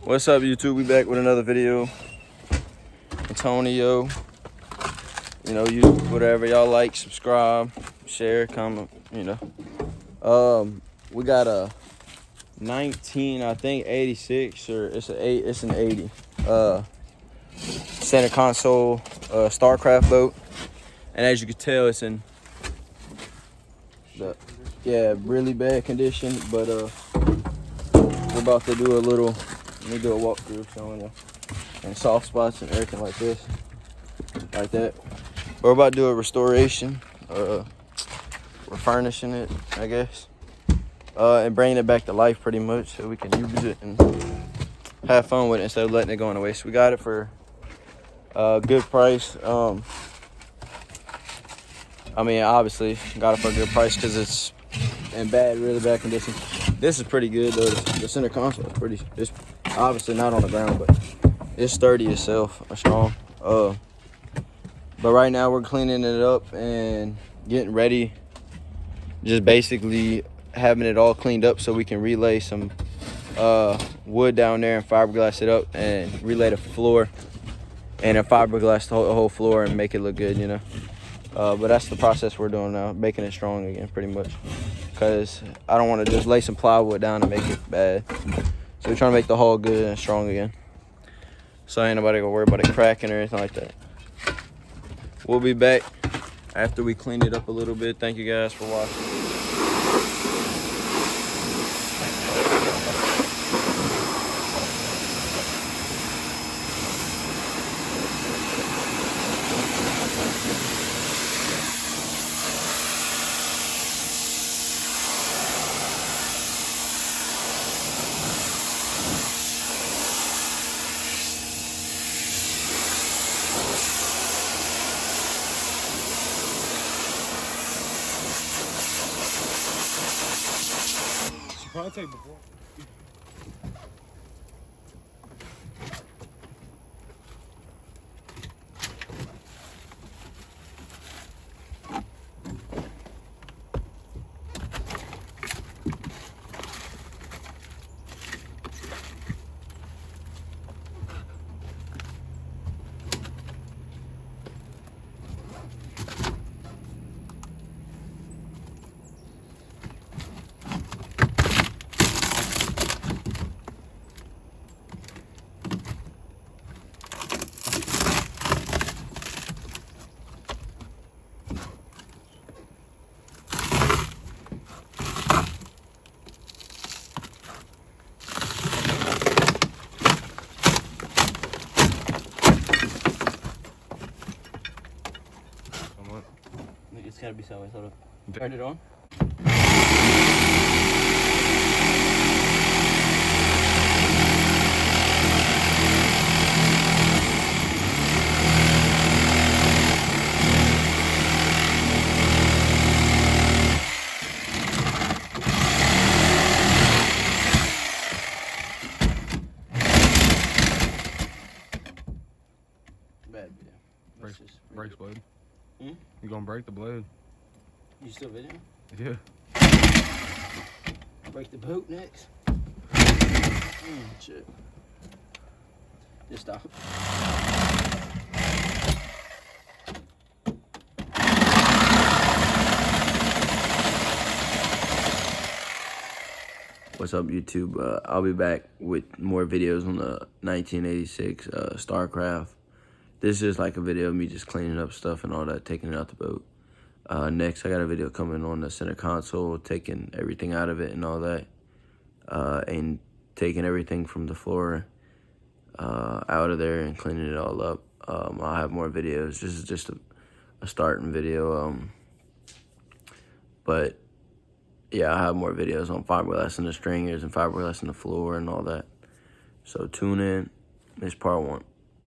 What's up, YouTube? We back with another video. Antonio, you know, you whatever y'all like, subscribe, share, comment, you know. We got a 19, I think 86, or it's an 80. Center console Starcraft boat, and as you can tell, it's in really bad condition. But we're about to do a little. Let me do a walkthrough showing you and soft spots and everything like this, like that. We're about to do a restoration. We're furnishing it, I guess, and bringing it back to life pretty much, so we can use it and have fun with it instead of letting it go in waste. We got it for a good price. I mean, obviously got it for a good price because it's in really bad condition. This is pretty good though. The center console is pretty. It's obviously not on the ground, but it's sturdy itself, strong. But right now we're cleaning it up and getting ready. Just basically having it all cleaned up so we can relay some wood down there and fiberglass it up and relay the floor and then fiberglass the whole floor and make it look good, you know. But that's the process we're doing now, making it strong again, pretty much. Because I don't want to just lay some plywood down and make it bad. So we're trying to make the hull good and strong again. So ain't nobody gonna worry about it cracking or anything like that. We'll be back after we clean it up a little bit. Thank you guys for watching. Probably take before. It's gotta be sideways. Hold up. Turn it on. Bad, yeah. Brakes blade. Hmm? You gonna break the blade? You still videoing? Yeah. Break the boat next. Shit. Just stop. What's up, YouTube? I'll be back with more videos on the 1986 Starcraft. This is like a video of me just cleaning up stuff and all that, taking it out the boat. Next, I got a video coming on the center console, taking everything out of it and all that, and taking everything from the floor out of there and cleaning it all up. I'll have more videos. This is just a starting video, but yeah, I'll have more videos on fiberglass and the stringers and fiberglass and the floor and all that. So tune in. This part 1.